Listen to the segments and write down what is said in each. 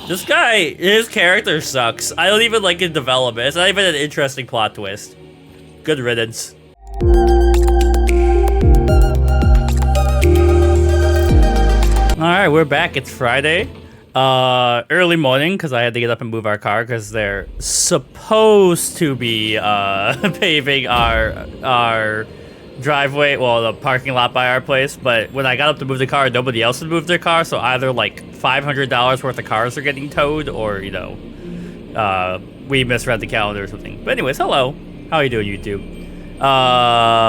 This guy, his character sucks. I don't even like his development. It's not even an interesting plot twist. Good riddance. Alright, we're back. It's Friday. Early morning, because I had to get up and move our car, because they're supposed to be paving our driveway, well, the parking lot by our place, but when I got up to move the car, nobody else had moved their car, so either like $500 worth of cars are getting towed, or, you know, we misread the calendar or something. But anyways, hello. How are you doing, YouTube?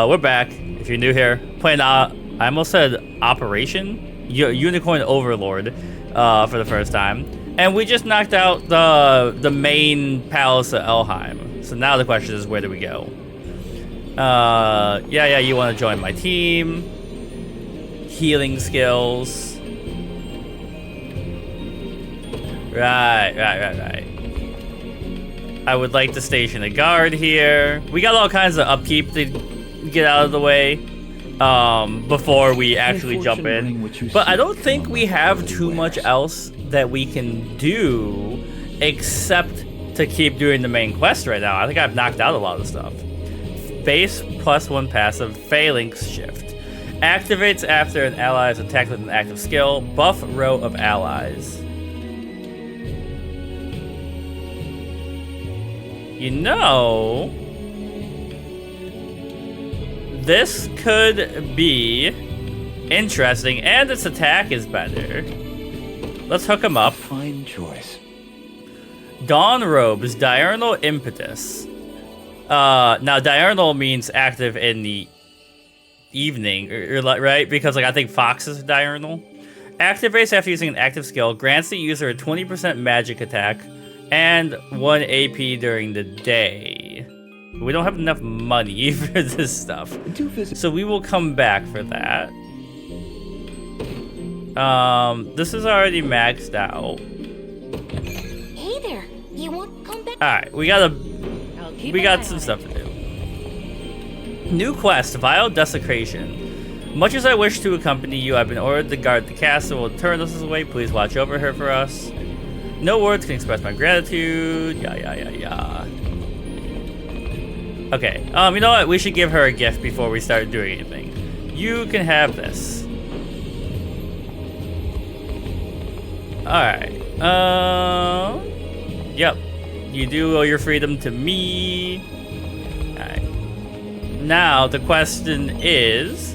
We're back. If you're new here, playing, I almost said Operation? Unicorn Overlord, for the first time. And we just knocked out the main palace of Elheim. So now the question is, where do we go? Yeah, you want to join my team. Healing skills. Right. I would like to station a guard here. We got all kinds of upkeep to get out of the way before we actually jump in. But I don't think we have too much else that we can do except to keep doing the main quest right now. I think I've knocked out a lot of stuff. Base +1 passive, Phalanx Shift. Activates after an ally is attacked with an active skill. Buff row of allies. You know, this could be interesting, and its attack is better. Let's hook him up. Fine choice. Dawn Robes, Diurnal Impetus. Now diurnal means active in the evening, right? Because like I think foxes are diurnal. Activates after using an active skill, grants the user a 20% magic attack and 1 AP during the day. We don't have enough money for this stuff, so we will come back for that. This is already maxed out. Hey there, you want to come back? All right, we got some stuff to do. New quest, Vile Desecration. Much as I wish to accompany you, I've been ordered to guard the castle. Will turn us away. Please watch over her for us. No words can express my gratitude. Yeah. Okay. You know what? We should give her a gift before we start doing anything. You can have this. All right. Yep. You do owe your freedom to me. Alright. Now, the question is...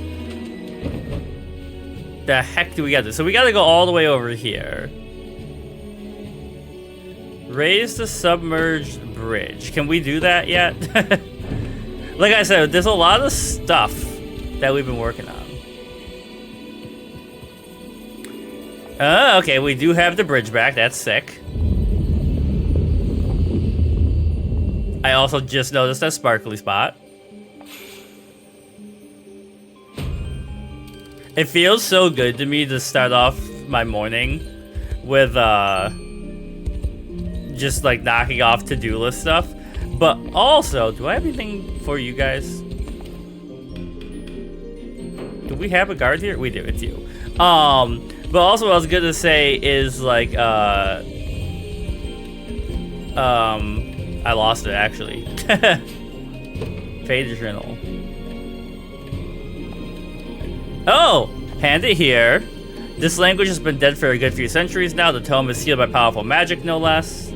the heck do we got this? So we gotta go all the way over here. Raise the submerged bridge. Can we do that yet? Like I said, there's a lot of stuff that we've been working on. Okay, we do have the bridge back. That's sick. I also just noticed that sparkly spot. It feels so good to me to start off my morning with just like knocking off to-do list stuff. But also, do I have anything for you guys? Do we have a guard here? We do, it's you. But also what I was gonna say is like I lost it, actually. Fade journal. Oh! Hand it here. This language has been dead for a good few centuries now. The tome is sealed by powerful magic, no less.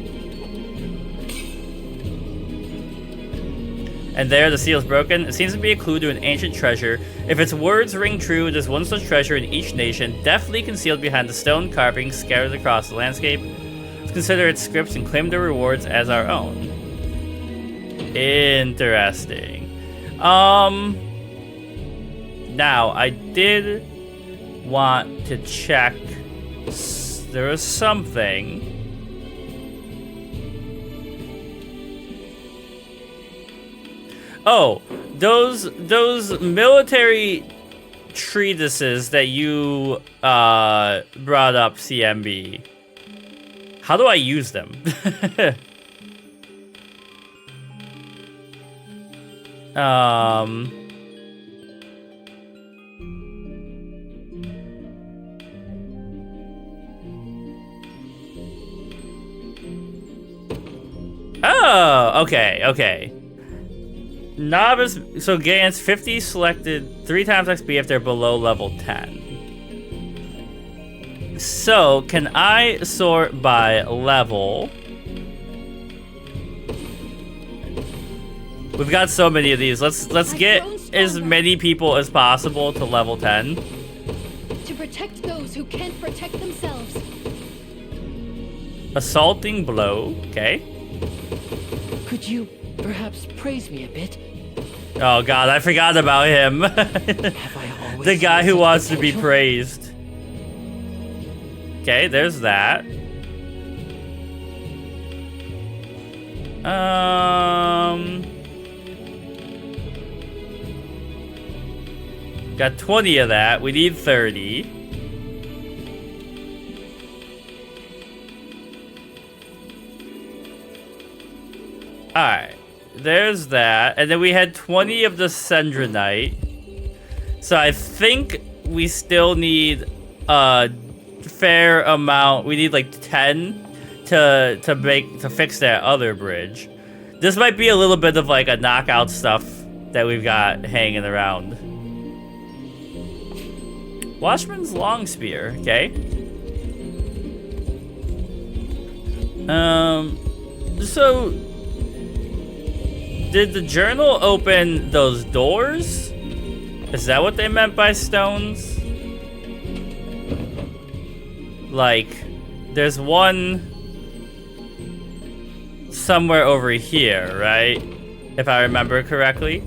And there, the seal is broken. It seems to be a clue to an ancient treasure. If its words ring true, there's one such treasure in each nation, deftly concealed behind the stone carvings scattered across the landscape. Let's consider its scripts and claim the rewards as our own. Interesting. Now, I did want to check. There was something. Oh, those military treatises that you brought up, CMB. How do I use them? Oh, okay, okay. Novice, so gains 50 selected 3 times XP if they're below level 10. So, can I sort by level? We've got so many of these. Let's get as many people as possible to level 10. To protect those who can't protect themselves. Assaulting blow, okay. Could you perhaps praise me a bit? Oh god, I forgot about him. Have I always The guy who such wants to be potential? praised. Okay, there's that. Got 20 of that. We need 30. Alright. There's that. And then we had 20 of the Sendronite. So I think we still need a fair amount. We need like 10 to fix that other bridge. This might be a little bit of like a knockout stuff that we've got hanging around. Watchman's long spear, okay. So did the journal open those doors? Is that what they meant by stones? Like, there's one somewhere over here, right? If I remember correctly.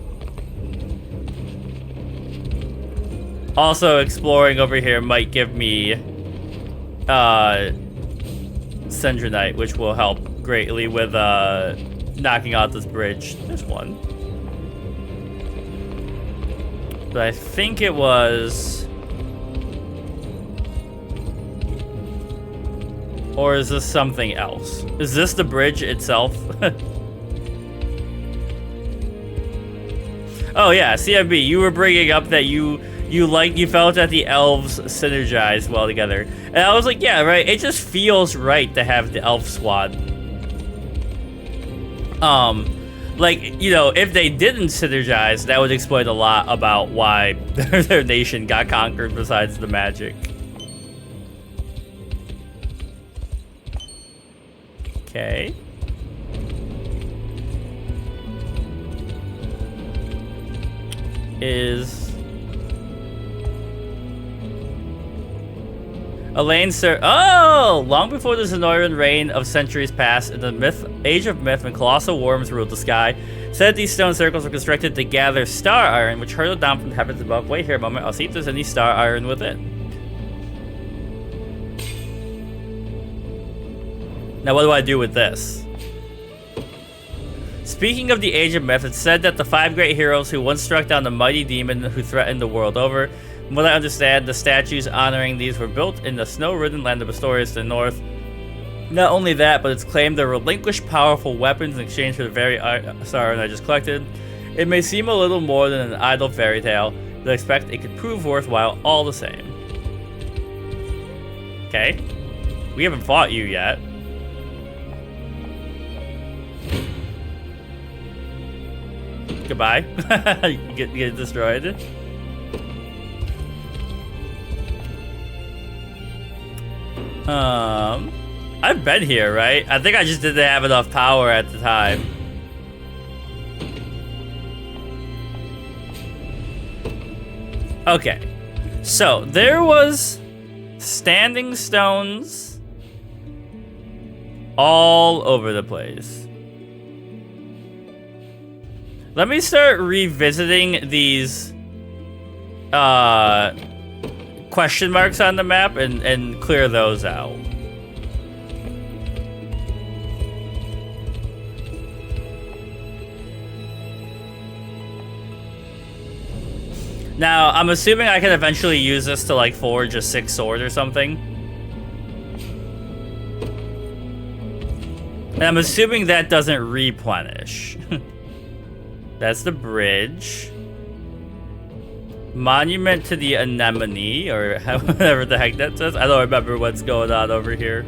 Also, exploring over here might give me Sendronite, which will help greatly with knocking out this bridge. There's one. But I think it was... Or is this something else? Is this the bridge itself? Oh yeah, CMB, you were bringing up that you felt that the elves synergized well together. And I was like, yeah, right, it just feels right to have the elf squad. Like, you know, if they didn't synergize, that would explain a lot about why their nation got conquered besides the magic. Okay. Is Elaine Sir? Oh, long before the Zenoiran reign of centuries passed, in the age of myth, when colossal worms ruled the sky, said these stone circles were constructed to gather star iron, which hurtled down from the heavens above. Wait here a moment. I'll see if there's any star iron within. Now, what do I do with this? Speaking of the Age of Myth, it's said that the 5 great heroes who once struck down the mighty demon who threatened the world over. From what I understand, the statues honoring these were built in the snow-ridden land of Astoria to the north. Not only that, but it's claimed they relinquished powerful weapons in exchange for the very star I just collected. It may seem a little more than an idle fairy tale, but I expect it could prove worthwhile all the same. Okay. We haven't fought you yet. Goodbye. You get destroyed. I've been here, right? I think I just didn't have enough power at the time. Okay. So, there was standing stones all over the place. Let me start revisiting these question marks on the map and clear those out. Now, I'm assuming I can eventually use this to like forge a 6 sword or something. And I'm assuming that doesn't replenish. That's the bridge. Monument to the Anemone, or whatever the heck that says. I don't remember what's going on over here.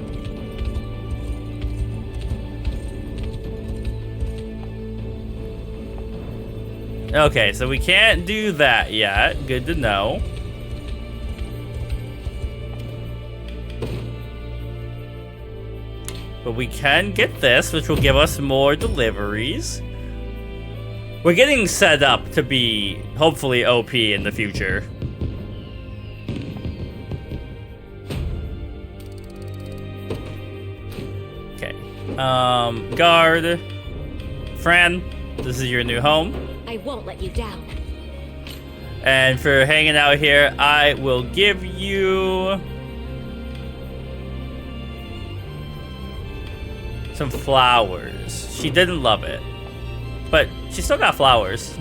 Okay, so we can't do that yet. Good to know. But we can get this, which will give us more deliveries. We're getting set up to be, hopefully, OP in the future. Okay. Guard. Fran, this is your new home. I won't let you down. And for hanging out here, I will give you some flowers. She didn't love it, but she still got flowers.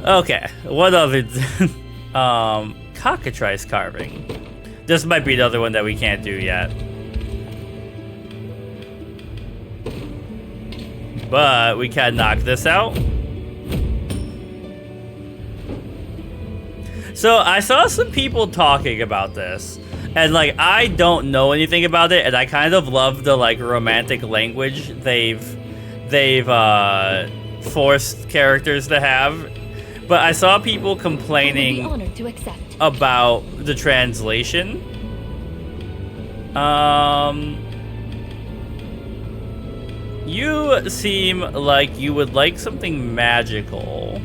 Okay, what other cockatrice carving. This might be the other one that we can't do yet. But we can knock this out. So I saw some people talking about this. And like, I don't know anything about it, and I kind of love the like romantic language they've forced characters to have. But I saw people complaining I will be honored to accept. about the translation. You seem like you would like something magical.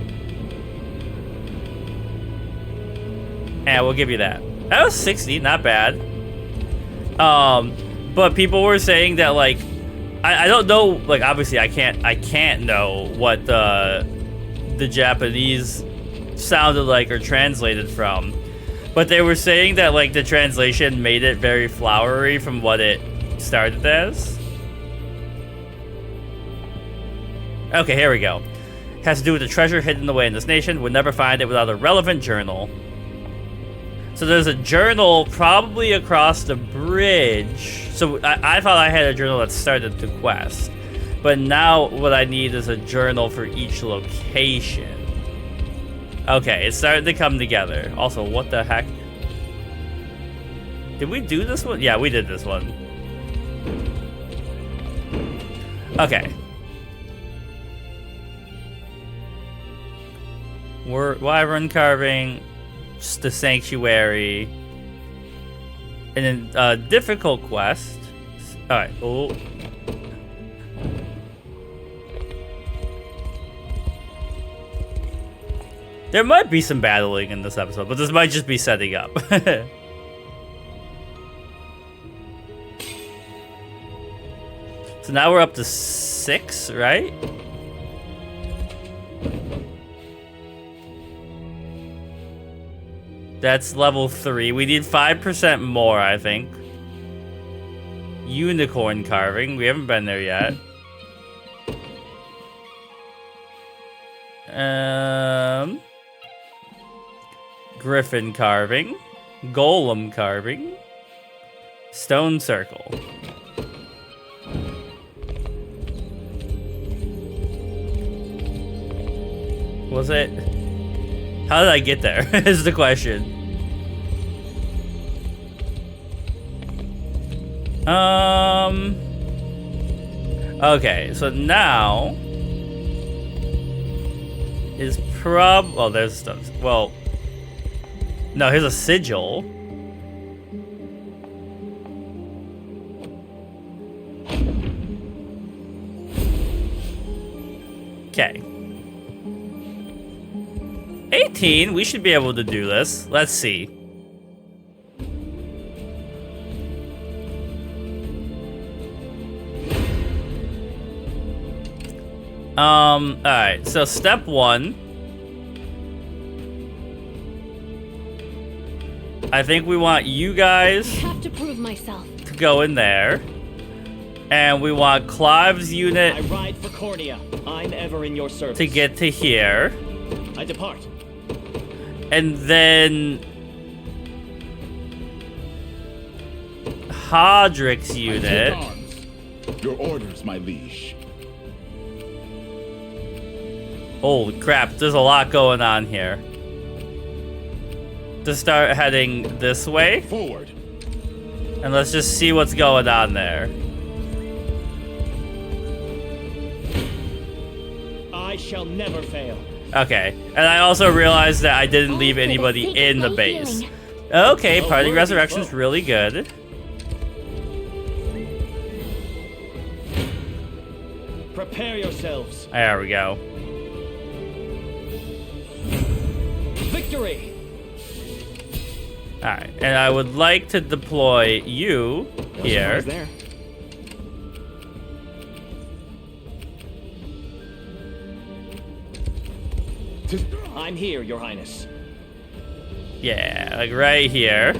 And we'll give you that. That was 60, not bad. But people were saying that like, I don't know, like obviously I can't know what the Japanese sounded like or translated from. But they were saying that like the translation made it very flowery from what it started as. Okay, here we go. Has to do with the treasure hidden away in this nation. Would never find it without a relevant journal. So there's a journal probably across the bridge. So I thought I had a journal that started the quest. But now what I need is a journal for each location. Okay, it's starting to come together. Also, what the heck? Did we do this one? Yeah, we did this one. Okay. Wyvern carving, just the sanctuary, and then difficult quest. All right. Oh. There might be some battling in this episode, but this might just be setting up. So now we're up to 6, right? That's level 3. We need 5% more, I think. Unicorn carving. We haven't been there yet. Griffin carving. Golem carving. Stone circle. Was it? How did I get there? Is the question. Okay, so now is oh, there's stuff. Well, no, here's a sigil. Okay. 18, we should be able to do this. Let's see. Alright, so step 1. I think we want you guys I have to prove myself. to go in there. And we want Clive's unit I ride for Cornea. I'm ever in your service. to get to here. I depart. And then Hodrick's unit. Your orders, my liege. Holy crap, there's a lot going on here. To start heading this way. Forward. And let's just see what's going on there. shall never fail. Okay, and I also realized that I didn't leave All for the anybody sake in of the my base. healing. Okay, Oh, Party worthy Resurrection's foe. really good. Prepare yourselves. There we go. Victory! Alright, and I would like to deploy you No here. surprise there. I'm here, Your Highness. Yeah, like right here.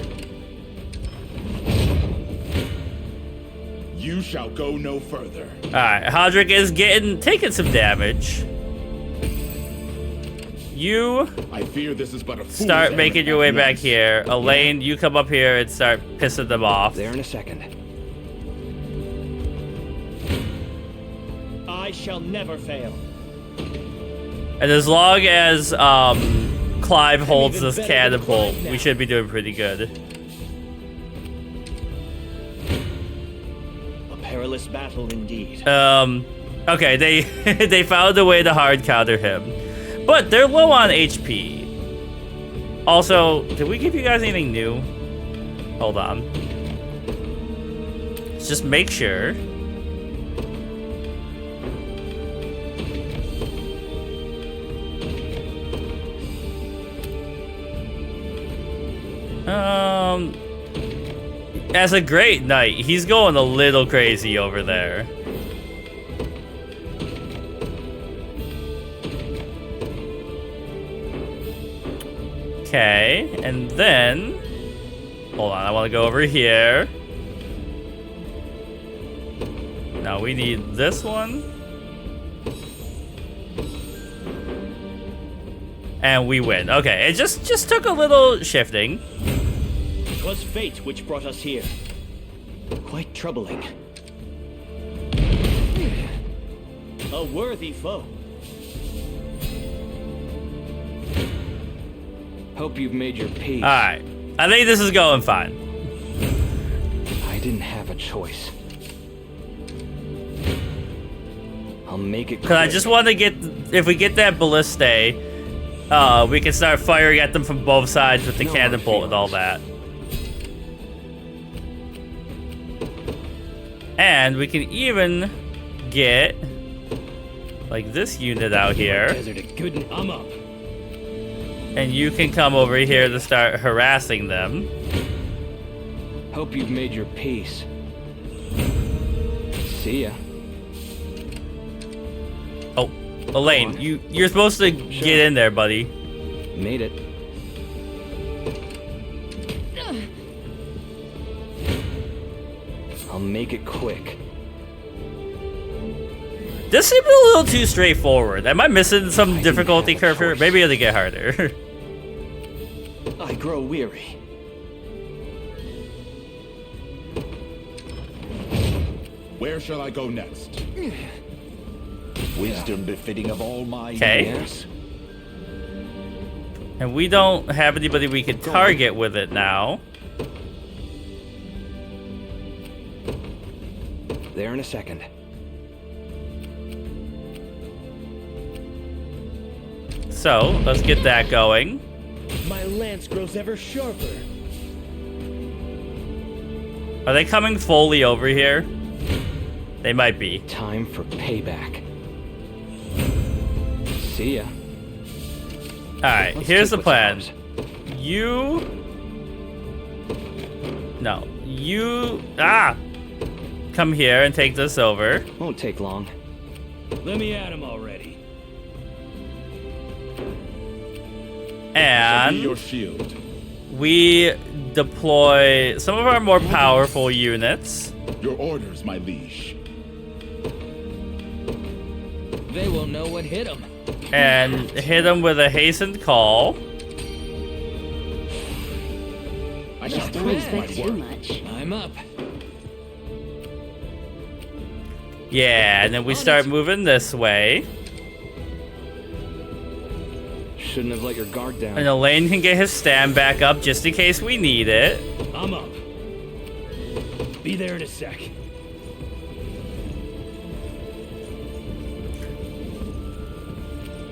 You shall go no further. Alright, Hodrick is taking some damage. You I fear this is but a fool's start errand making your way at back once. here. Elaine, you come up here and start pissing them off. There in a second. I shall never fail. And as long as Clive holds even this better than catapult, Clive now. we should be doing pretty good. A perilous battle indeed. Okay, they they found a way to hard counter him. But they're low on HP. Also, did we give you guys anything new? Hold on. Let's just make sure. As a great knight, he's going a little crazy over there. Okay, and then... Hold on, I want to go over here. Now we need this one. And we win. Okay, it just took a little shifting. 'Twas fate which brought us here. Quite troubling. A worthy foe. Hope you've made your peace. Alright, I think this is going fine. I didn't have a choice. I'll make it Cause I quick. just want to get, if we get that ballista, we can start firing at them from both sides with the No hard catapult and all that. And we can even get like this unit out here, Desert a good and I'm up. and you can come over here to start harassing them. Hope you've made your peace. See ya. Oh, Elaine, you're supposed to get in there, buddy. Made it. I'll make it quick. This seemed a little too straightforward. Am I missing some difficulty have a curve here? choice. Maybe it'll get harder. I grow weary. Where shall I go next? Wisdom befitting of all my Okay. years. And we don't have anybody we can target with it now. There in a second. So, let's get that going. My lance grows ever sharper. Are they coming fully over here? They might be. Time for payback. See ya. Alright, Let's here's the take plan. what's ours. You... No. You... Come here and take this over. Won't take long. Let me at him already. Shall be your And shield. we deploy some of our more powerful units. Your orders, my liege. They will know what hit them. And hit them with a hastened call. I shall Don't prove expect my too worth. much. I'm up. Yeah, and then we start moving this way. Shouldn't have let your guard down. And Elaine can get his stand back up just in case we need it. I'm up. Be there in a sec.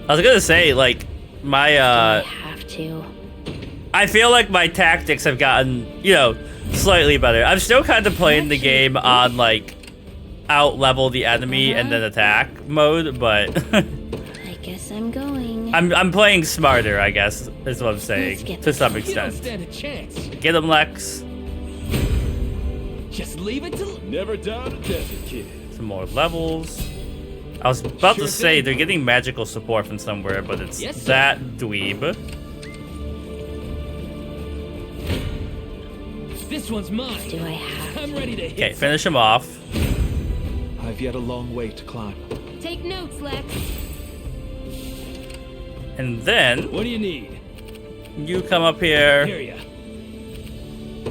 I was gonna say, like, my, I have to. I feel like my tactics have gotten, you know, slightly better. I'm still kind of playing the game on, like, out-level the enemy and then attack mode, but I guess I'm going. I'm playing smarter, I guess, is what I'm saying, Let's get to some You don't extent. stand a chance. Get him, Lex. Just leave it to... Never doubt a desert kid. Some more levels. I was about to Sure say thing. they're getting magical support from somewhere, but it's Yes, sir. that dweeb. This one's mine. Do I have I'm ready to hit. Okay, finish him off. I've yet a long way to climb. Take notes, Lex. And then What do you need? you come up here, Hear ya.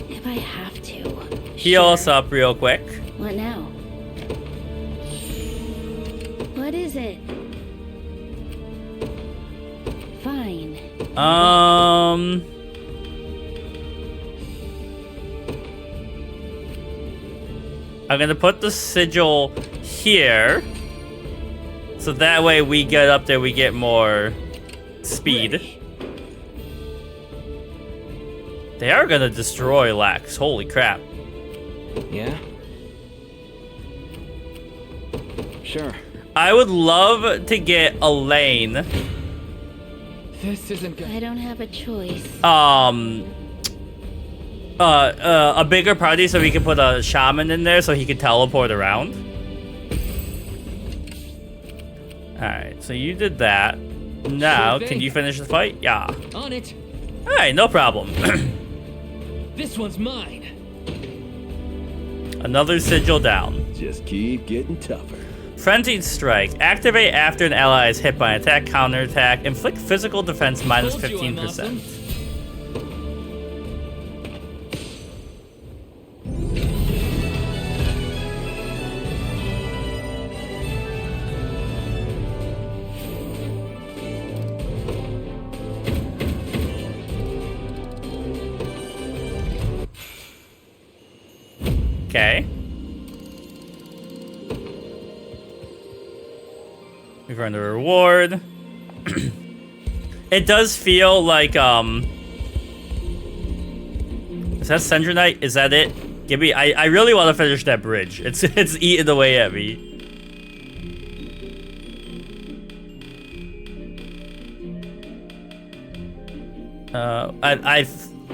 if I have to? heal us up real quick. What now? What is it? Fine. I'm gonna put the sigil here, so that way we get up there, we get more speed. Ready. They are gonna destroy Lex. Holy crap! Yeah? Sure. I would love to get Elaine. This isn't good. I don't have a choice. A bigger party so we can put a shaman in there so he can teleport around. Alright, so you did that. Now, Sure thing. can you finish the fight? Yeah. On it. Alright, no problem. This one's mine. Another sigil down. Just keep getting tougher. Frenzied Strike. Activate after an ally is hit by an attack, counterattack. Inflict physical defense minus Told you I'm 15%. awesome. Okay. We've earned a reward. It does feel like, is that Sendronite? Is that it? Give me, I really want to finish that bridge. It's eating away at me.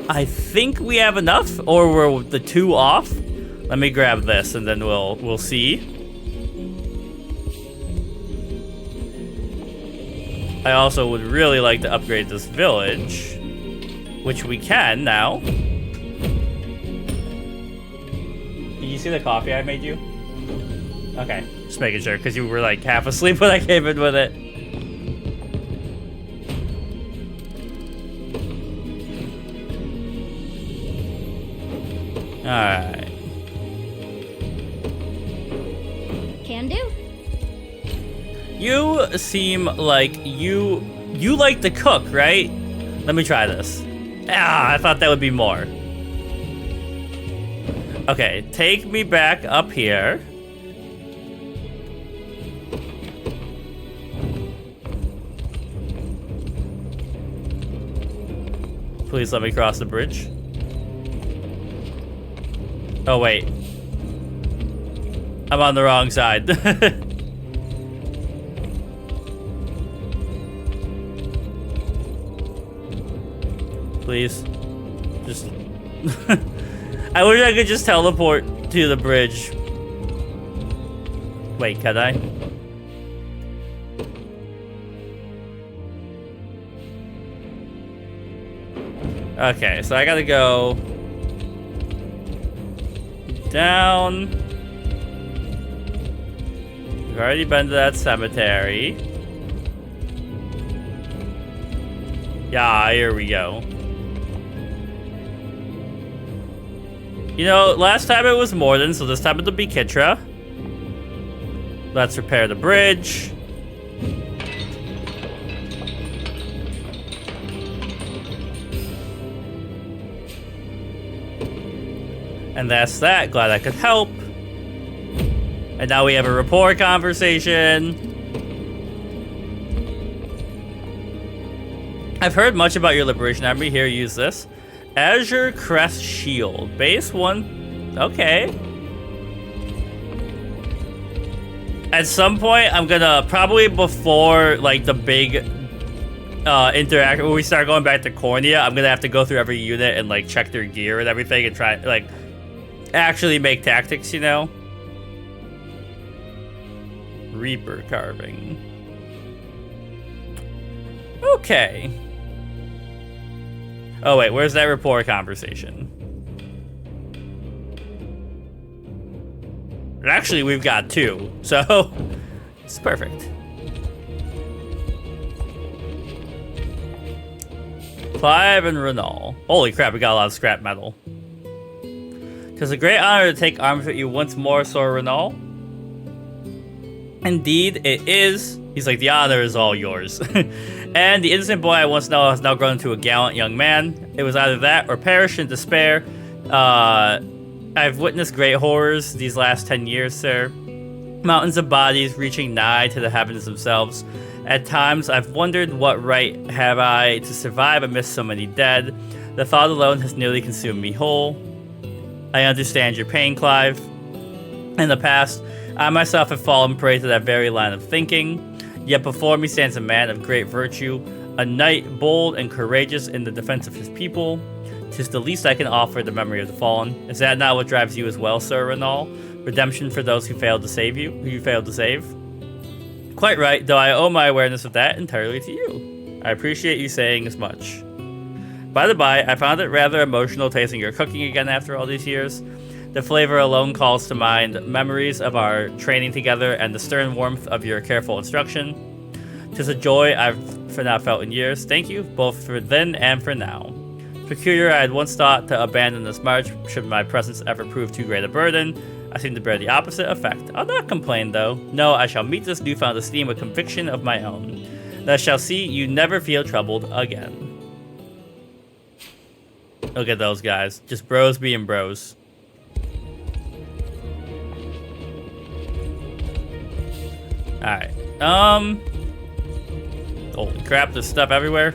I think we have enough, or we're the two off. Let me grab this, and then we'll see. I also would really like to upgrade this village, which we can now. Did you see the coffee I made you? Okay, just making sure, because you were like half asleep when I came in with it. Alright. Can do. You seem like you like to cook, right? Let me try this. Ah, I thought that would be more. Okay, take me back up here. Please let me cross the bridge. Oh, wait. I'm on the wrong side. Please. Just... I wish I could just teleport to the bridge. Wait, can I? Okay, so I gotta go... down. We've already been to that cemetery. Yeah, here we go. You know, last time it was Morden, so this time it'll be Kitra. Let's repair the bridge. And that's that. Glad I could help. And now we have a rapport conversation. I've heard much about your Liberation Army. Here, use this. Azure Crest Shield. Base 1. Okay. At some point, I'm gonna, probably before, like, the big interaction, when we start going back to Cornea, I'm gonna have to go through every unit and, like, check their gear and everything and try, like, actually make tactics, you know? Reaper carving. Okay. Oh, wait, where's that rapport conversation? Actually, we've got 2, so it's perfect. Clive and Renault. Holy crap, we got a lot of scrap metal. 'Tis a great honor to take arms with you once more, Sir Renault. Indeed, it is. He's like, the honor is all yours. And the innocent boy I once know has now grown into a gallant young man. It was either that or perish in despair. I've witnessed great horrors these last 10 years, sir. Mountains of bodies reaching nigh to the heavens themselves. At times, I've wondered what right have I to survive amidst so many dead. The thought alone has nearly consumed me whole. I understand your pain, Clive. In the past, I myself have fallen prey to that very line of thinking. Yet before me stands a man of great virtue, a knight bold and courageous in the defense of his people. 'Tis the least I can offer the memory of the fallen. Is that not what drives you as well, Sir Renault? Redemption for those who failed to save you, who you failed to save? Quite right, though I owe my awareness of that entirely to you. I appreciate you saying as much. By the by, I found it rather emotional tasting your cooking again after all these years. The flavor alone calls to mind memories of our training together and the stern warmth of your careful instruction. 'Tis a joy I've for now felt in years. Thank you, both for then and for now. Peculiar, I had once thought to abandon this march should my presence ever prove too great a burden. I seem to bear the opposite effect. I'll not complain, though. No, I shall meet this newfound esteem with conviction of my own. Thus shall see you never feel troubled again. Look at those guys. Just bros being bros. Alright. Holy crap, there's stuff everywhere.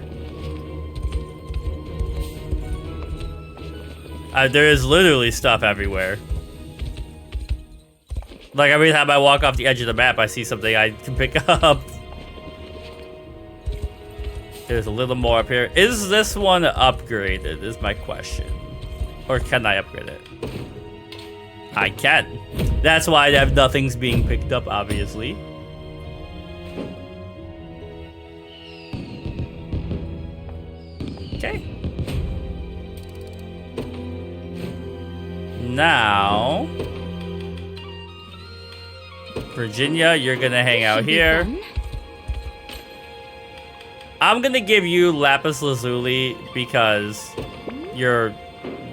There is literally stuff everywhere. Like every time I walk off the edge of the map, I see something I can pick up. There's a little more up here. Is this one upgraded, is my question. Or can I upgrade it? I can. That's why I have nothing's being picked up, obviously. Okay. Now, Virginia, you're gonna hang out here. I'm gonna give you Lapis Lazuli because you're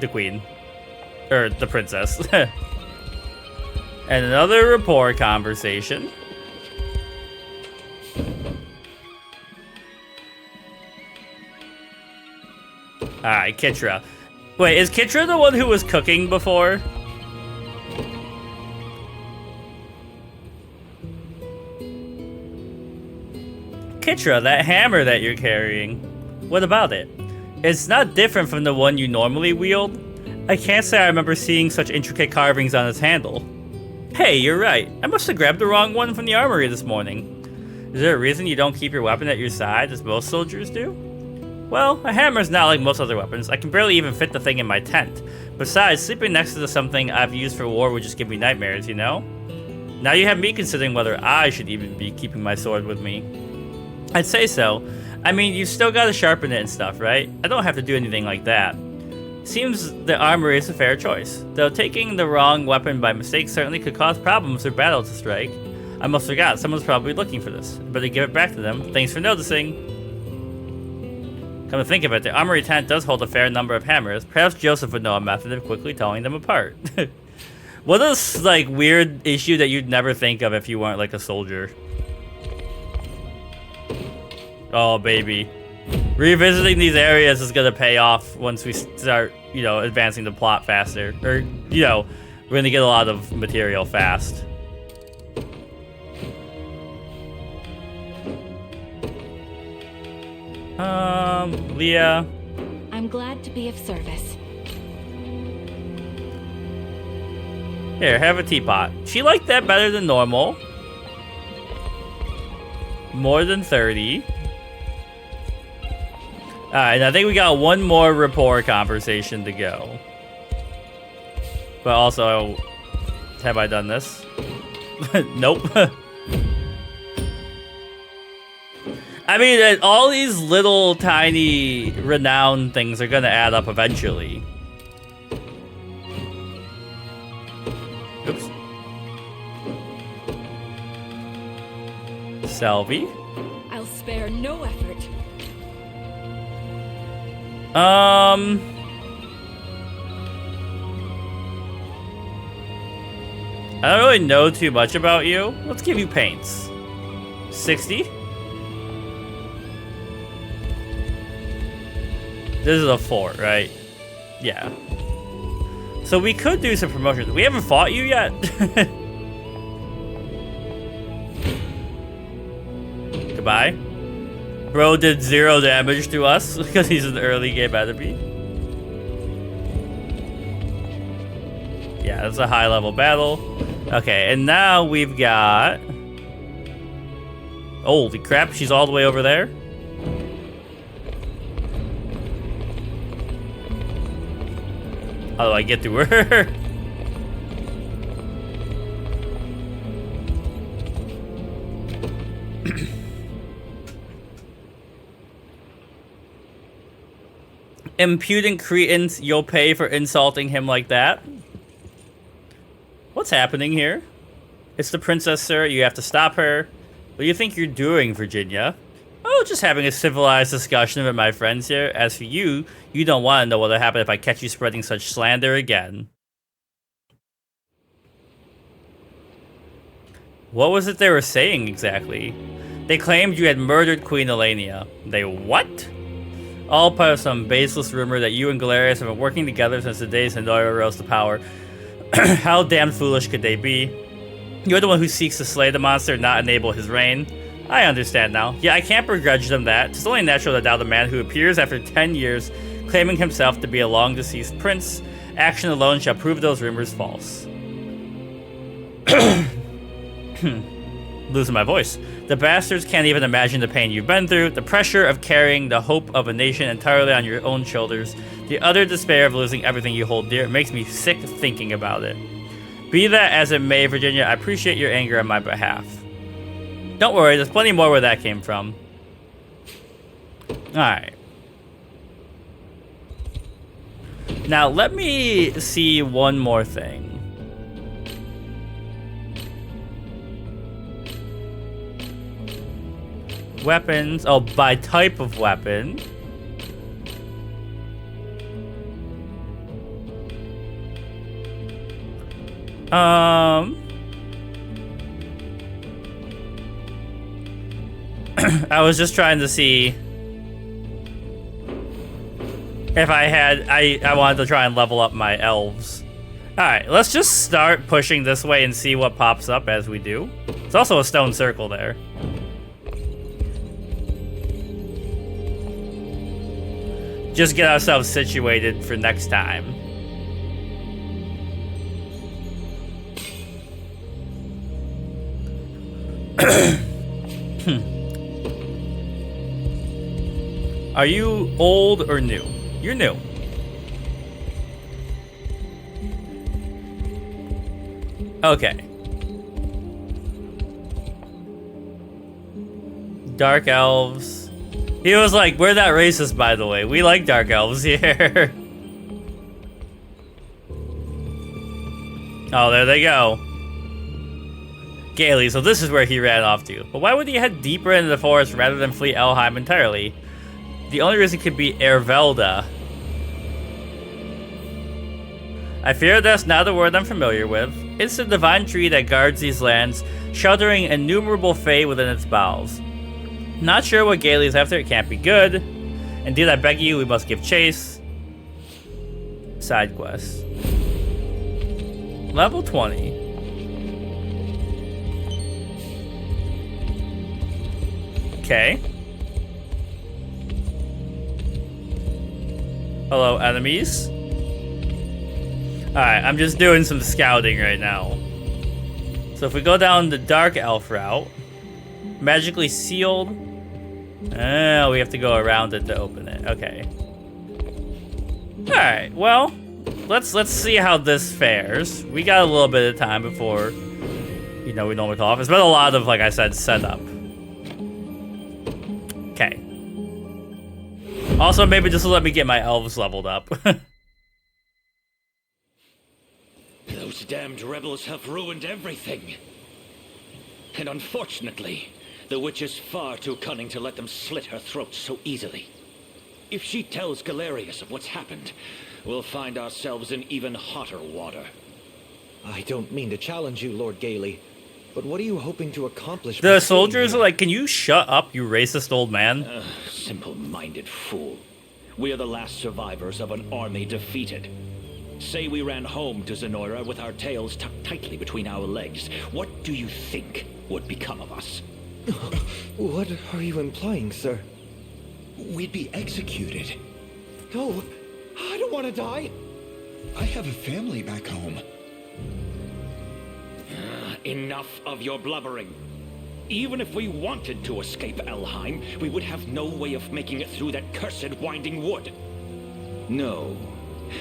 the queen. Or the princess. And another rapport conversation. Alright, Kitra. Wait, is Kitra the one who was cooking before? Kitra, that hammer that you're carrying. What about it? It's not different from the one you normally wield. I can't say I remember seeing such intricate carvings on its handle. Hey, you're right. I must have grabbed the wrong one from the armory this morning. Is there a reason you don't keep your weapon at your side as most soldiers do? Well, a hammer's not like most other weapons. I can barely even fit the thing in my tent. Besides, sleeping next to something I've used for war would just give me nightmares, you know? Now you have me considering whether I should even be keeping my sword with me. I'd say so. I mean, you still gotta sharpen it and stuff, right? I don't have to do anything like that. Seems the armory is a fair choice, though taking the wrong weapon by mistake certainly could cause problems or battle to strike. I almost forgot, someone's probably looking for this. Better give it back to them. Thanks for noticing. Come to think of it, the armory tent does hold a fair number of hammers. Perhaps Joseph would know a method of quickly telling them apart. What a, like, weird issue that you'd never think of if you weren't, like, a soldier. Oh, baby. Revisiting these areas is gonna pay off once we start, you know, advancing the plot faster. Or, you know, we're gonna get a lot of material fast. Leah. I'm glad to be of service. Here, have a teapot. She liked that better than normal. More than 30. Alright, I think we got one more rapport conversation to go. But also, have I done this? Nope. I mean, all these little tiny renown things are gonna add up eventually. Oops. Selby. I'll spare no effort. I don't really know too much about you. Let's give you paints. 60? This is a fort, right? Yeah. So we could do some promotions. We haven't fought you yet. Goodbye. Bro did 0 damage to us because he's an early game enemy. Yeah, that's a high level battle. Okay, and now we've got... Holy crap, she's all the way over there. How do I get to her? Impudent cretins, you'll pay for insulting him like that. What's happening here? It's the princess, sir. You have to stop her. What do you think you're doing, Virginia? Oh, just having a civilized discussion with my friends here. As for you, you don't want to know what'll happen if I catch you spreading such slander again. What was it they were saying exactly? They claimed you had murdered Queen Elenia. They what? All part of some baseless rumor that you and Galerius have been working together since the days Handoira rose to power. How damn foolish could they be? You're the one who seeks to slay the monster, not enable his reign. I understand now. Yeah, I can't begrudge them that. It's only natural to doubt a man who appears after 10 years, claiming himself to be a long-deceased prince. Action alone shall prove those rumors false. Losing my voice. The bastards can't even imagine the pain you've been through, the pressure of carrying the hope of a nation entirely on your own shoulders, the utter despair of losing everything you hold dear. It makes me sick thinking about it. Be that as it may, Virginia, I appreciate your anger on my behalf. Don't worry, there's plenty more where that came from. Alright. Now, let me see one more thing. Weapons. Oh, by type of weapon. I was just trying to see if I wanted to try and level up my elves. Alright, let's just start pushing this way and see what pops up as we do. There's also a stone circle there. Just get ourselves situated for next time. Are you old or new? You're new. Okay. Dark elves. He was like, we're not racist, by the way. We like dark elves here. Oh, there they go. Gaily, so this is where he ran off to. But why would he head deeper into the forest rather than flee Elheim entirely? The only reason could be Ervélda. I fear that's not a word I'm familiar with. It's the divine tree that guards these lands, sheltering innumerable fae within its bowels. Not sure what Gaely's after, it can't be good. Indeed, I beg you, we must give chase. Side quest. Level 20. Okay. Hello, enemies. Alright, I'm just doing some scouting right now. So if we go down the Dark Elf route, magically sealed. Oh, we have to go around it to open it. Okay. Alright, well, let's see how this fares. We got a little bit of time before, you know, we normally call off. It's been a lot of, like I said, setup. Okay. Also, maybe this will let me get my elves leveled up. Those damned rebels have ruined everything. And unfortunately, the witch is far too cunning to let them slit her throat so easily. If she tells Galerius of what's happened, we'll find ourselves in even hotter water. I don't mean to challenge you, Lord Gailey, but what are you hoping to accomplish? The soldiers are like, can you shut up, you racist old man? Simple-minded fool. We're the last survivors of an army defeated. Say we ran home to Zenora with our tails tucked tightly between our legs. What do you think would become of us? What are you implying, sir? We'd be executed. No, I don't want to die. I have a family back home. Enough of your blubbering. Even if we wanted to escape Elheim, we would have no way of making it through that cursed winding wood. No.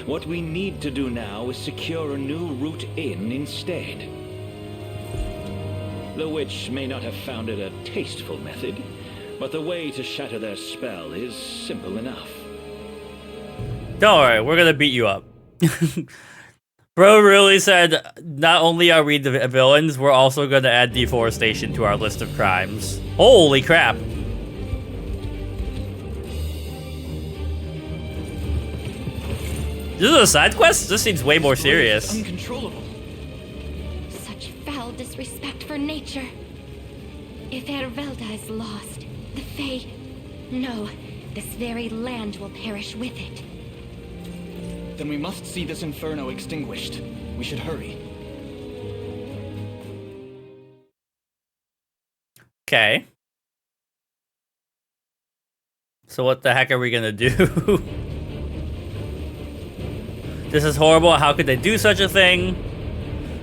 What we need to do now is secure a new route in instead. The witch may not have found it a tasteful method, but the way to shatter their spell is simple enough. Don't worry, we're gonna beat you up. Bro really said, not only are we the villains, we're also gonna add deforestation to our list of crimes. Holy crap. This is a side quest? This seems way more serious. Uncontrollable. Such foul disrespect for nature. If Ervélda is lost, the Fae... No, this very land will perish with it. Then we must see this inferno extinguished. We should hurry. Okay. So what the heck are we gonna do? This is horrible. How could they do such a thing?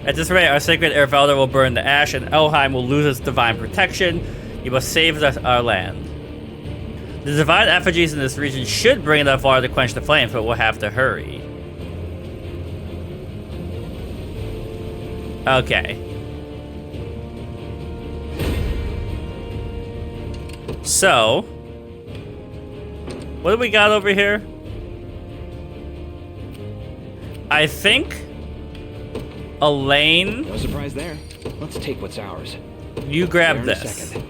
At this rate, our sacred Ervélda will burn to ash and Elheim will lose its divine protection. You must save our land. The divine effigies in this region should bring enough water to quench the flames, but we'll have to hurry. Okay. So, what do we got over here? I think Elaine. No surprise there. Let's take what's ours. You grab There in a this. second.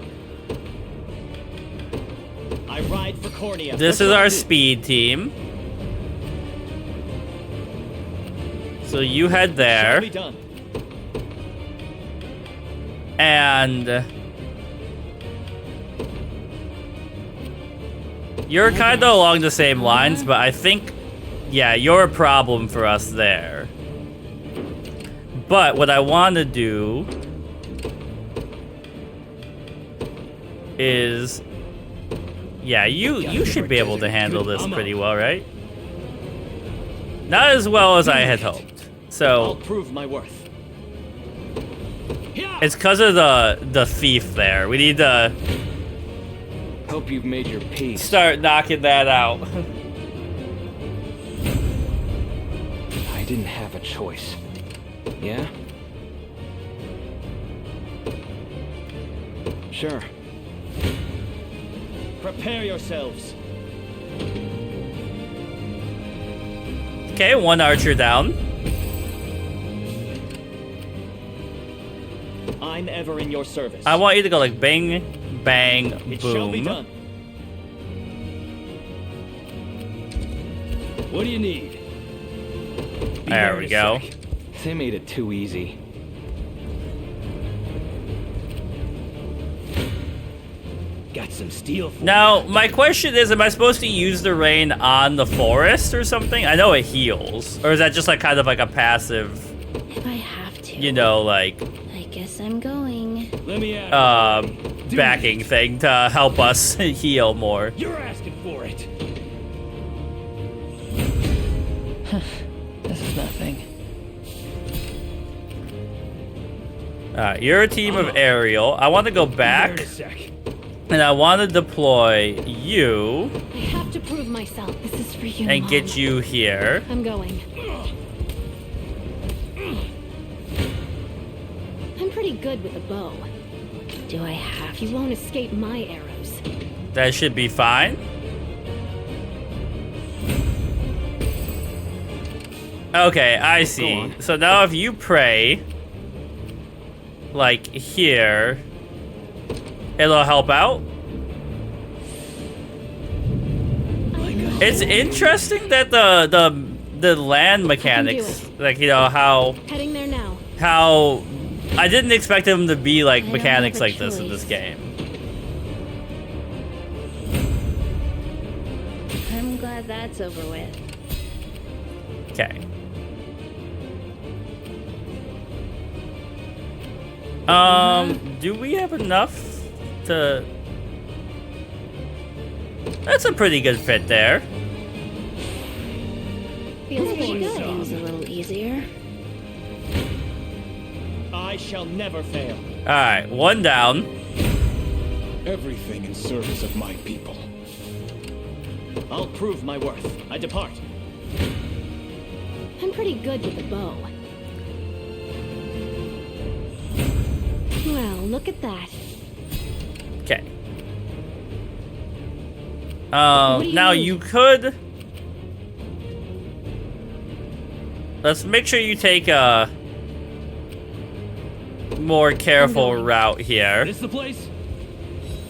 I ride for Cornea. This is our speed team. So you head there. Be done. And you're kind of along the same lines, but I think, yeah, you're a problem for us there. But what I want to do is, yeah, you should be able to handle this pretty well, right? Not as well as I had hoped. I'll So prove my worth. it's because of the thief there. We need to Hope you've made your peace. start knocking that out. I didn't have a choice. Yeah? Sure. Prepare yourselves. Okay, one archer down. I'm ever in your service. I want you to go like bang, bang, It shall be boom. done. What do you need? There we go. They made it too easy. Got some steel for Now, my question is, am I supposed to use the rain on the forest or something? I know it heals. Or is that just like kind of like a passive, If I have to, you know, like, I guess I'm going. Let me at backing thing to help us heal more? You're asking for it. You're a team of aerial. I want to go back, and I want to deploy you I have to prove myself. This is for you, and Mom. get you here. I'm going. I'm pretty good with a bow. Do I have? You won't escape my arrows. That should be fine. Okay, I see. So now if you pray, like here, it'll help out. It's interesting that the land mechanics, like, you know, Heading there now. how I didn't expect them to be like I don't mechanics have a like this in this choice. game. I'm glad that's over with. Okay. Do we have enough to... That's a pretty good fit there. Feels pretty good. Seems a little easier. I shall never fail. Alright, one down. Everything in service of my people. I'll prove my worth. I depart. I'm pretty good with a bow. Well, look at that. Okay. do you Now need? you could... Let's make sure you take a more careful going. route here. This the place?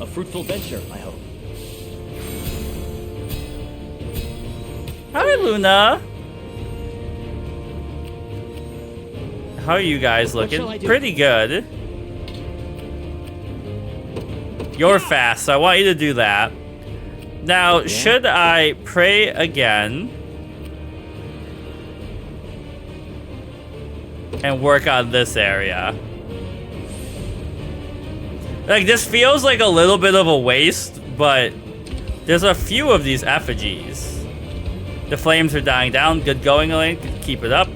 A fruitful venture, I hope. Hi, Luna. How are you guys What shall looking? I do? Pretty good. You're fast, so I want you to do that. Now, should I pray again and work on this area? Like, this feels like a little bit of a waste, but there's a few of these effigies. The flames are dying down. Good going, Link. Keep it up.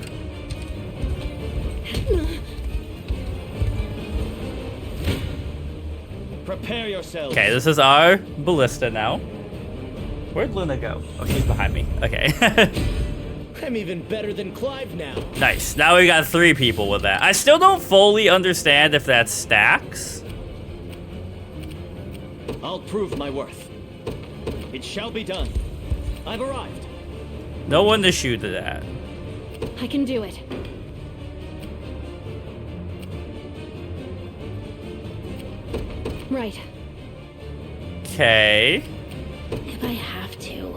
Prepare yourselves. Okay, this is our ballista now. Where'd Luna go? Oh, she's behind me. Okay. I'm even better than Clive now. Nice. Now we got 3 people with that. I still don't fully understand if that stacks. I'll prove my worth. It shall be done. I've arrived. No one to shoot at that. I can do it. Right. Okay. If I have to.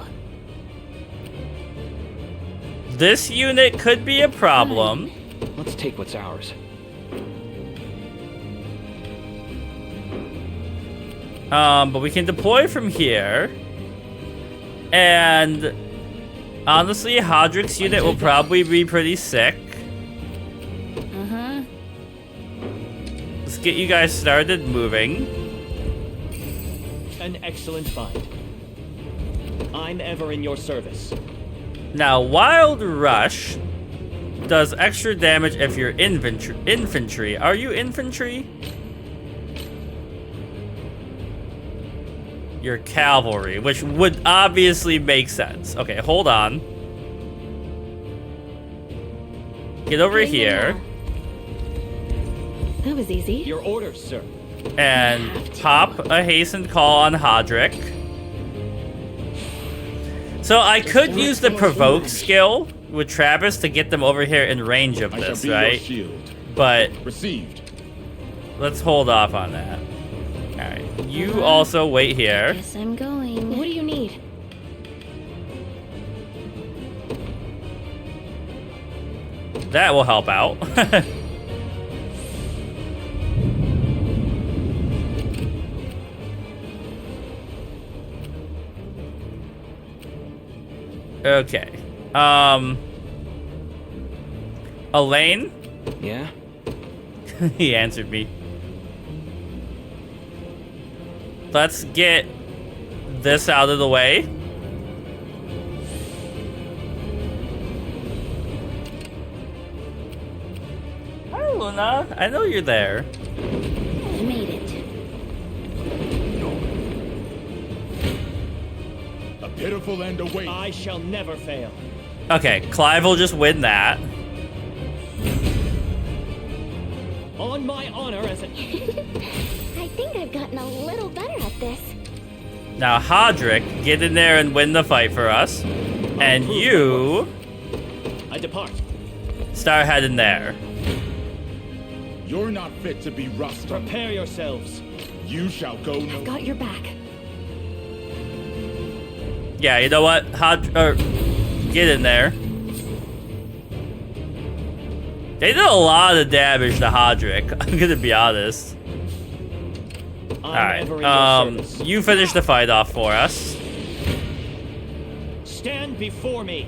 This unit could be a problem. Let's take what's ours. But we can deploy from here. And honestly, Hodrick's unit will probably be pretty sick. Uh-huh. Let's get you guys started moving. An excellent find. I'm ever in your service. Now, Wild Rush does extra damage if you're infantry. Are you infantry? You're cavalry, which would obviously make sense. Okay, hold on. Get over here That was easy. Your orders, sir. and pop a hastened call on Hodrick. So I could use the provoke skill with Travis to get them over here in range of this, right? But Received. let's hold off on that. Alright, you also wait here. Guess I'm going. What do you need? That will help out. Okay. Elaine? Yeah? He answered me. Let's get this out of the way. Hi, Luna. I know you're there. I made it. A pitiful end awaits. I shall never fail. Okay, Clive will just win that. On my honor as an... I think I've gotten a little better at this. Now, Hodrick, get in there and win the fight for us. And you I depart. start heading there. You're not fit to be rusted. Prepare yourselves. You shall go no. Got your back. Yeah, you know what? Get in there. They did a lot of damage to Hodrick. I'm gonna be honest. I'm ever in your Alright, service. you finish the fight off for us. Stand before me.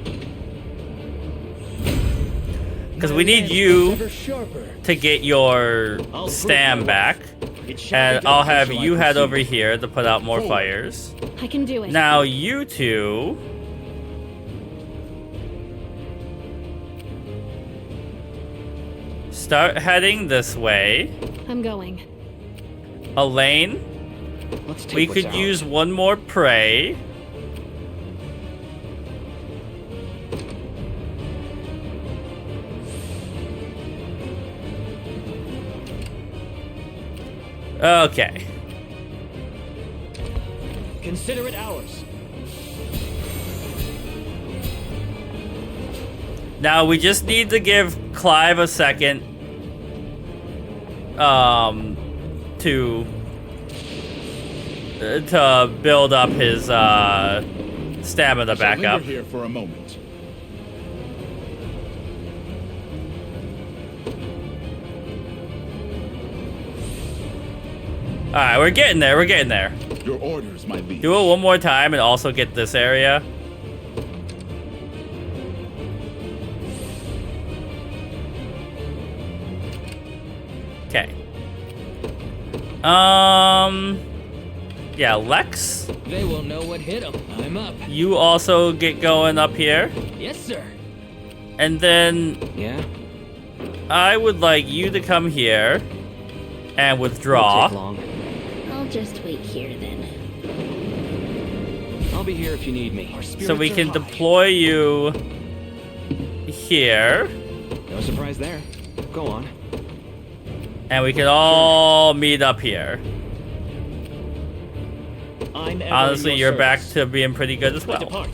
Because we need you Ever sharper. to get your I'll prove stam my back. worth. It shall be And done. I'll have shall I you head proceed? over here to put out more fires. I can do it. Now you two start heading this way. I'm going. Elaine, Let's take we what's could ours. use one more prey. Okay. Consider it ours. Now we just need to give Clive a second to build up his stamina back Linger up. here for a moment. Alright, we're getting there, we're getting there. Your orders, my liege. Do it one more time and also get this area. Okay. Yeah, Lex, They will know what hit them. I'm up. you also get going up here. Yes, sir. And then Yeah? I would like you to come here and Won't withdraw. take long. I'll just wait here then. I'll be here if you need me. So we can deploy you here. No surprise there. Go on. And we can all meet up here. I'm ever Honestly, in you're your back service. to being pretty good as I well. depart.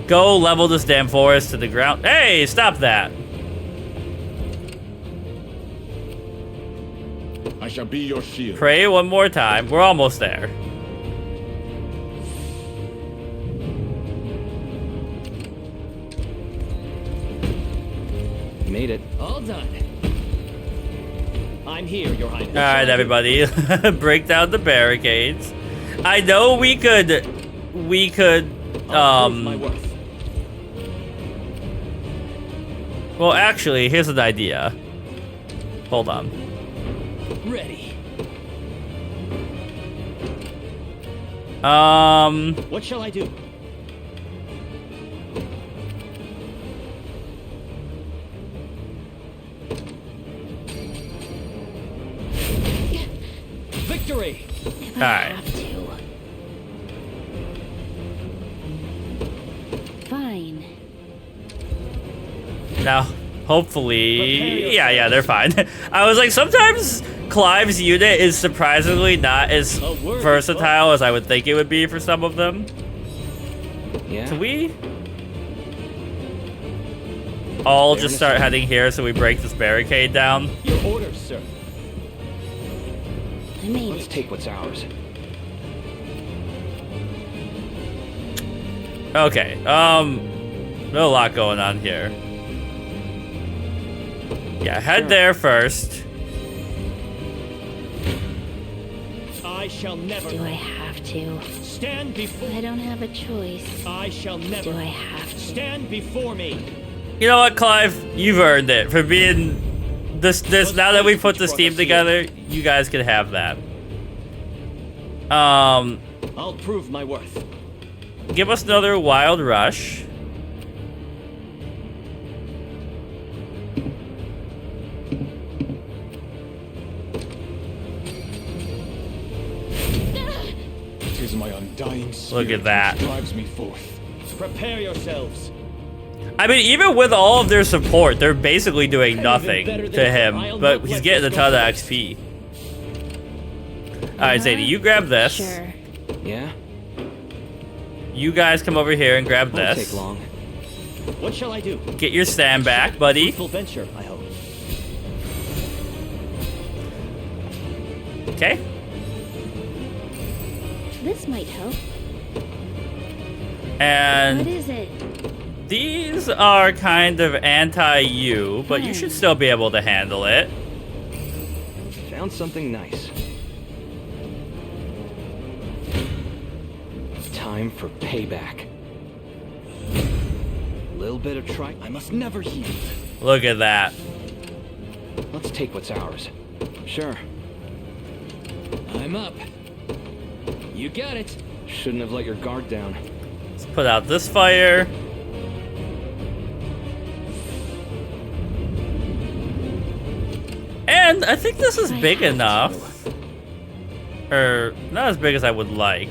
Go level this damn forest to the ground. Hey, stop that. I shall be your shield. Pray one more time. We're almost there. Made it. All done. I'm here, Your Highness. All right, everybody, break down the barricades. I know we could, I'll prove my worth. well, actually, here's an idea. Hold on. Ready. What shall I do? Victory! If I Alright. have to. Fine. Now, hopefully, yeah, they're fine. I was like, sometimes Clive's unit is surprisingly not as versatile as I would think it would be for some of them. Yeah? Can we all just start heading here so we break this barricade down? Your orders, sir. I made Let's it. take what's ours. Okay, there's a lot going on here. Yeah, head there first. I shall never Do I have to? stand before. I don't have a choice. I shall never Do I have to? stand before me. You know what, Clive? You've earned it for being this. Now that we put this team together, you guys can have that. I'll prove my worth. Give us another wild rush. undying Look spirit at that. which drives me forth. Prepare yourselves. I mean, even with all of their support, they're basically doing nothing better to than him, I'll but not he's let getting a this ton go of to waste. XP. Alright, Zadie, you grab this. Sure. Yeah? You guys come over here and grab Won't this. take long. What shall I do? Get your stand back, buddy. Fruitful venture, I hope. Okay. This might help. What And is it? these are kind of anti-you, but you should still be able to handle it. Found something nice. Time for payback. Little bit of try. I must never yield. Look at that. Let's take what's ours. Sure. I'm up. You got it. Shouldn't have let your guard down. Let's put out this fire. And I think this is big enough. Or, not as big as I would like.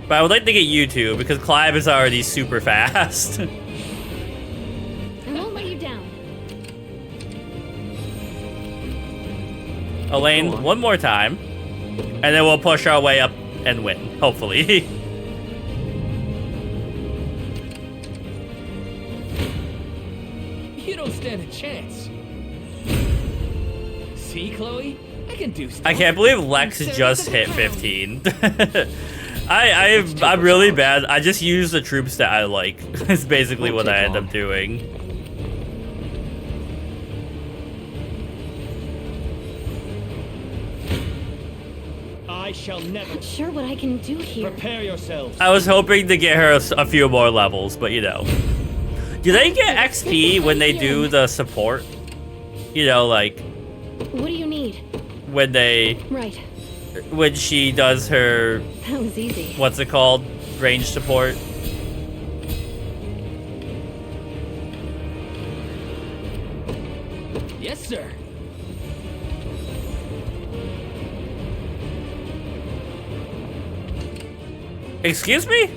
But I would like to get you two, because Clive is already super fast. I won't let you down. Elaine, one more time. And then we'll push our way up and win, hopefully. You don't stand a chance. See, Chloe? I can do stuff. I can't believe Lex just hit 15. I'm really bad. I just use the troops that I like. It's basically what I end up doing. I shall never. Not sure what I can do here. Prepare yourselves. I was hoping to get her a few more levels, but you know. Do they get XP when they do the support? You know, like What do you need? when Right. when she does her, That was easy. what's it called? Range support. Yes, sir. Excuse me?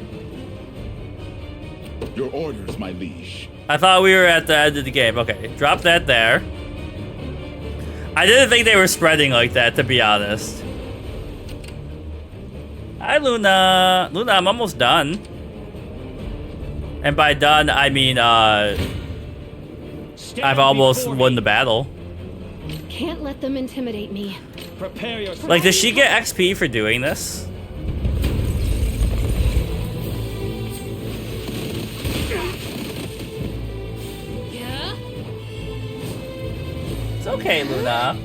Your orders, my liege. I thought we were at the end of the game. Okay, drop that there. I didn't think they were spreading like that, to be honest. Hi, Luna. Luna, I'm almost done. And by done, I mean, I've almost won the battle. Can't let them intimidate me. Prepare yourselves. Like, does she get XP for doing this? Yeah? It's okay, Luna.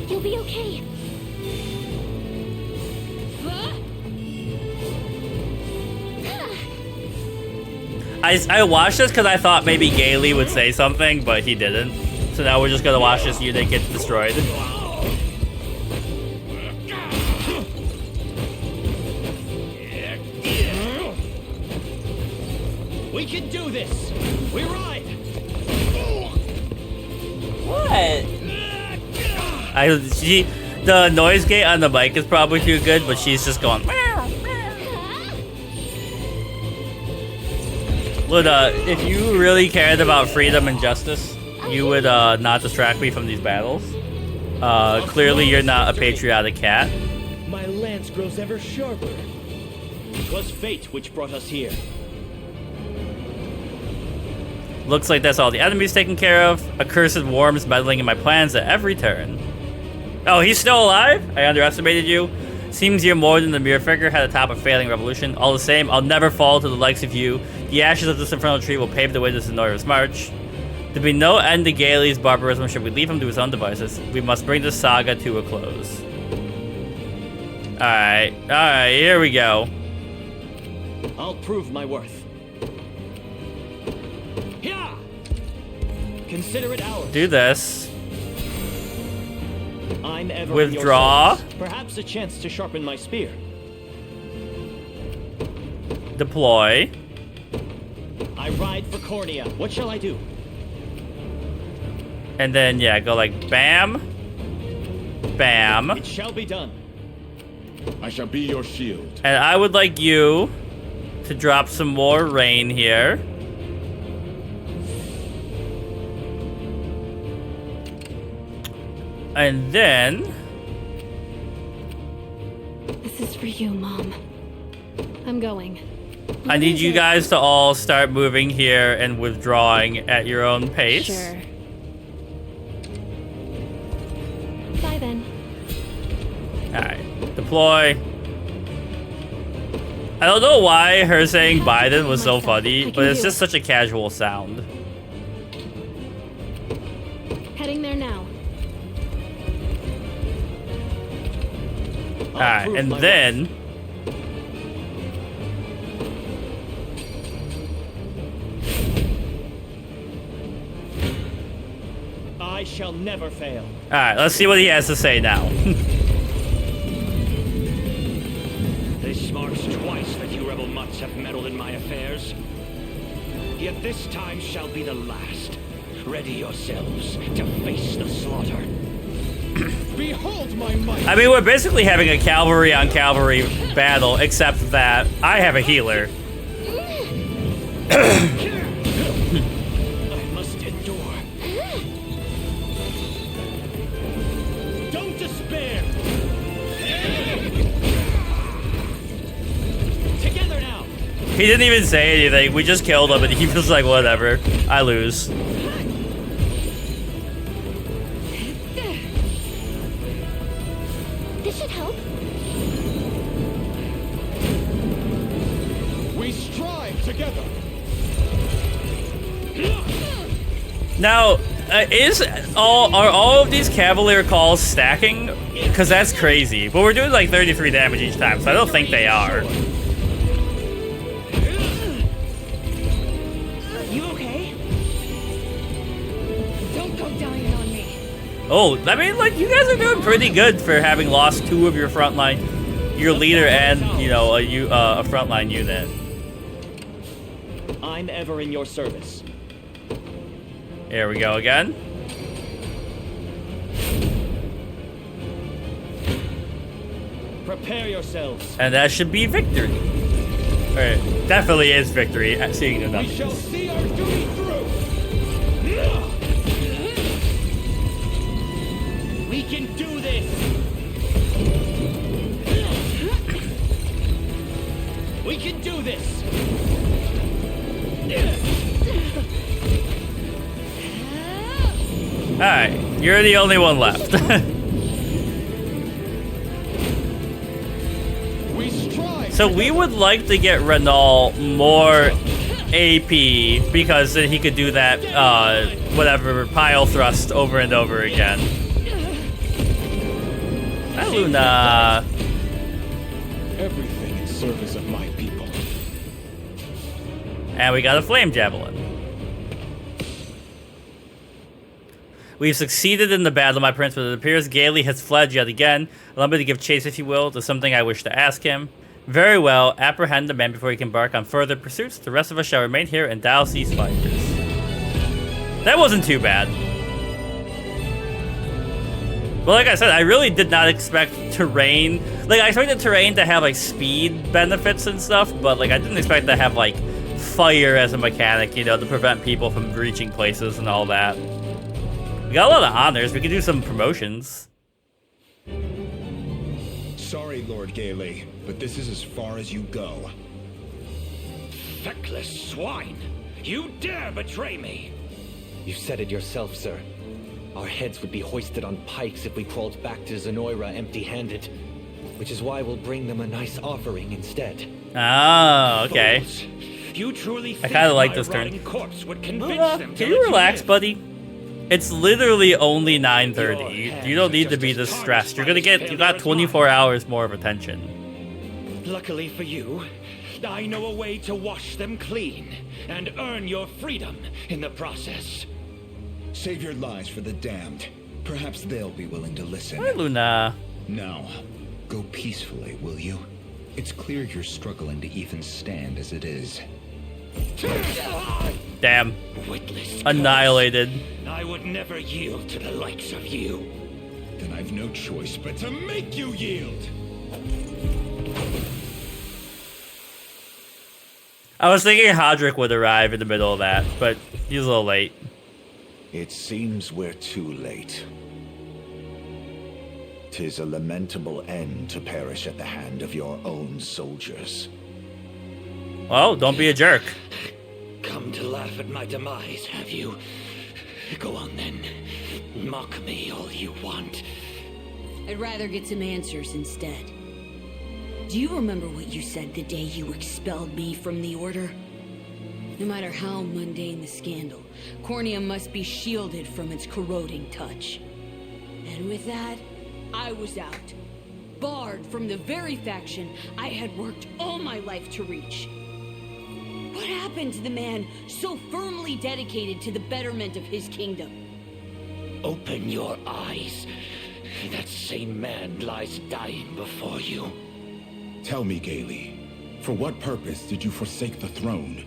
You'll be okay. I watched this because I thought maybe Gailey would say something, but he didn't. So now we're just gonna watch this unit get destroyed. We can do this. We ride. What? The noise gate on the mic is probably too good, but she's just going. Luna, if you really cared about freedom and justice, you would not distract me from these battles. Clearly you're not a patriotic cat. My lance grows ever sharper. 'Twas fate which brought us here. Looks like that's all the enemies taken care of. Accursed worms meddling in my plans at every turn. Oh, he's still alive? I underestimated you. Seems you're more than the mere figure head atop a failing revolution. All the same, I'll never fall to the likes of you. The ashes of this infernal tree will pave the way to this enormous march. There'll be no end to Gailey's barbarism should we leave him to his own devices. We must bring this saga to a close. Alright, here we go. I'll prove my worth. Yeah. Consider it ours. Do this. I'm ever in your Withdraw. service. Perhaps a chance to sharpen my spear. Deploy. I ride for Cornea. What shall I do? And then, yeah, go like bam. Bam. It shall be done. I shall be your shield. And I would like you to drop some more rain here. And then... This is for you, Mom. I'm going. I need you guys to all start moving here and withdrawing at your own pace. Sure. Bye then. Alright, deploy. I don't know why her saying Biden was so funny, but it's just such a casual sound. Heading there now. Alright, and then... I shall never fail. Alright, let's see what he has to say now. This marks twice that you rebel mutts have meddled in my affairs. Yet this time shall be the last. Ready yourselves to face the slaughter. Behold my might. I mean, we're basically having a cavalry on cavalry battle, except that I have a healer. I must endure. Don't despair. Together now. He didn't even say anything. We just killed him, and he was like, whatever. I lose. This should help. We strive together. Now, are all of these Cavalier calls stacking? Because that's crazy. But we're doing like 33 damage each time, so I don't think they are. You okay? Don't go dying on me. Oh, I mean, like, you guys are doing pretty good for having lost 2 of your frontline, your leader and, you know, a frontline unit. I'm ever in your service. Here we go again. Prepare yourselves. And that should be victory. Or it definitely is victory, seeing the We numbers. shall see our duty through. We can do this. We can do this. Alright, you're the only one left. We strive. So we would like to get Renault more AP, because then he could do that, whatever, pile thrust over and over again. Hi, Luna. Everything in service of my people. And we got a flame javelin. We've succeeded in the battle, my prince, but it appears Gailey has fled yet again. Allow me to give chase, if you will, to something I wish to ask him. Very well, apprehend the man before he can embark on further pursuits. The rest of us shall remain here and dial ceasefires. That wasn't too bad. Well, like I said, I really did not expect terrain. Like, I expected terrain to have, like, speed benefits and stuff, but, like, I didn't expect to have, like, fire as a mechanic, you know, to prevent people from reaching places and all that. We got a lot of honors. We could do some promotions. Sorry, Lord Gailey, but this is as far as you go. Feckless swine! You dare betray me! You said it yourself, sir. Our heads would be hoisted on pikes if we crawled back to Zenoira empty-handed. Which is why we'll bring them a nice offering instead. Oh, okay. Fools. You truly think kinda like my this turn. rotting corpse would convince them to Can let you relax, live? buddy? It's literally only 9:30. Your You don't hands need are to be just this as stressed. You're tarnished gonna by get, this you got failure as 24 mine. hours more of attention. Luckily for you, I know a way to wash them clean and earn your freedom in the process. Save your lies for the damned. Perhaps they'll be willing to listen. Hi, Luna. Now, go peacefully, will you? It's clear you're struggling to even stand as it is. Damn. Witless Annihilated. curse. I would never yield to the likes of you. Then I've no choice but to make you yield! I was thinking Hodrick would arrive in the middle of that, but he's a little late. It seems we're too late. 'Tis a lamentable end to perish at the hand of your own soldiers. Well, don't be a jerk. Come to laugh at my demise, have you? Go on then. Mock me all you want. I'd rather get some answers instead. Do you remember what you said the day you expelled me from the Order? No matter how mundane the scandal, Cornea must be shielded from its corroding touch. And with that, I was out. Barred from the very faction I had worked all my life to reach. What happened to the man so firmly dedicated to the betterment of his kingdom? Open your eyes. That same man lies dying before you. Tell me, Gaily, for what purpose did you forsake the throne?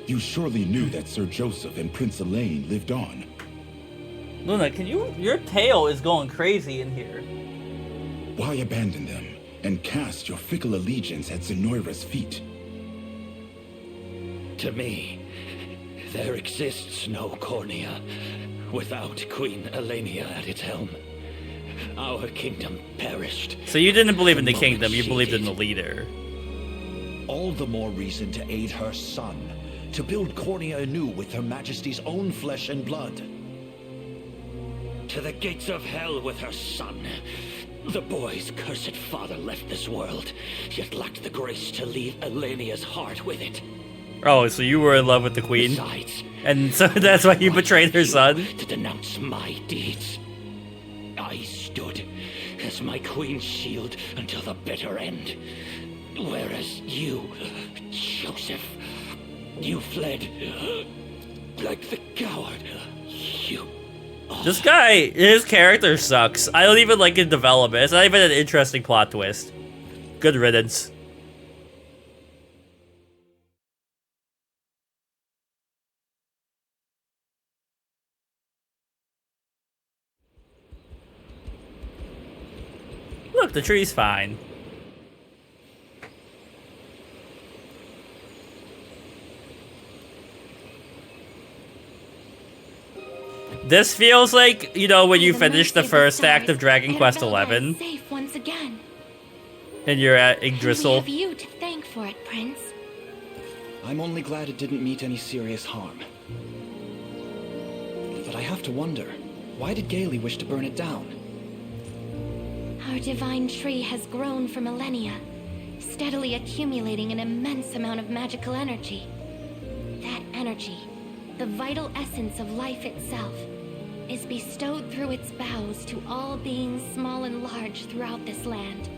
You surely knew that Sir Joseph and Prince Elaine lived on. Luna, can you... Your tail is going crazy in here. Why abandon them and cast your fickle allegiance at Zenoira's feet? To me, there exists no Cornea without Queen Elenia at its helm. Our kingdom perished. So you didn't believe in the kingdom, you believed in the leader. All the more reason to aid her son, to build Cornea anew with Her Majesty's own flesh and blood. To the gates of hell with her son. The boy's cursed father left this world, yet lacked the grace to leave Elenia's heart with it. Oh, so you were in love with the queen? Besides, and so that's why you betrayed her son? To denounce my deeds. I stood as my queen's shield until the bitter end. Whereas you, Joseph, you fled like the coward. You... This guy, his character sucks. I don't even like his development. It's not even an interesting plot twist. Good riddance. Look, the tree's fine. This feels like, you know, when you finish the first act of Dragon Quest XI. Safe once again. And you're at We Yggdrasil. have you to thank for it, Prince. I'm only glad it didn't meet any serious harm. But I have to wonder, why did Gaily wish to burn it down? Our divine tree has grown for millennia, steadily accumulating an immense amount of magical energy. That energy, the vital essence of life itself, is bestowed through its boughs to all beings small and large throughout this land.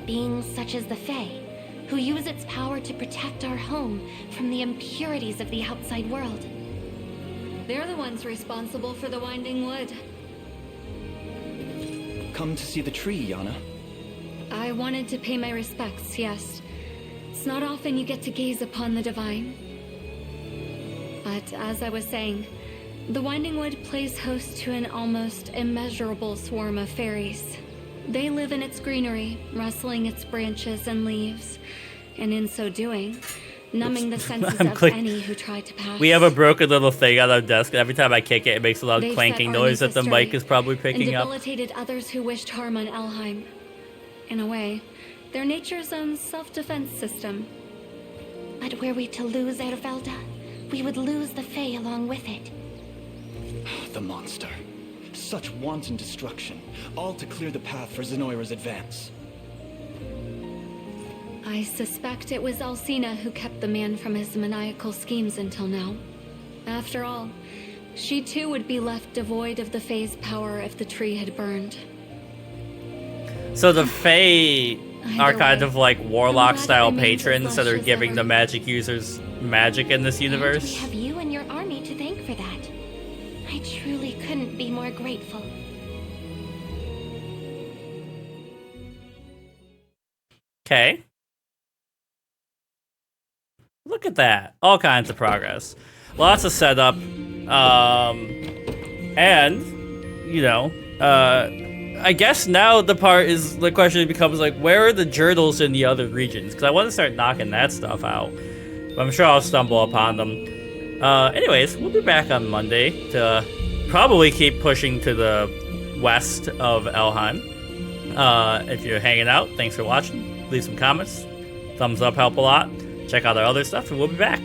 Beings such as the Fae, who use its power to protect our home from the impurities of the outside world. They're the ones responsible for the Winding Wood. Come to see the tree, Yana. I wanted to pay my respects, yes. It's not often you get to gaze upon the divine. But as I was saying, the Winding Wood plays host to an almost immeasurable swarm of fairies. They live in its greenery, rustling its branches and leaves, and in so doing, numbing the senses of any who try to pass. We have a broken little thing on our desk. Every time I kick it, it makes a loud clanking noise that the mic is probably picking up. And debilitated others who wished harm on Elheim. In a way, they're nature's own self-defense system. But were we to lose Ervélda, we would lose the Fae along with it. The monster. Such wanton destruction, all to clear the path for Zenoira's advance. I suspect it was Alcina who kept the man from his maniacal schemes until now. After all, she too would be left devoid of the Fae's power if the tree had burned. So the Fae are kind way, of like warlock-style remains as patrons that lush are as giving ever. the magic users magic in this And we universe. have you and your army to thank for that. I truly couldn't be more grateful. Okay. Look at that. All kinds of progress. Lots of setup. And, you know, I guess now the question becomes like, where are the journals in the other regions? Because I want to start knocking that stuff out. But I'm sure I'll stumble upon them. Anyways, we'll be back on Monday to probably keep pushing to the west of Elheim. If you're hanging out, thanks for watching. Leave some comments. Thumbs up help a lot. Check out our other stuff, and we'll be back.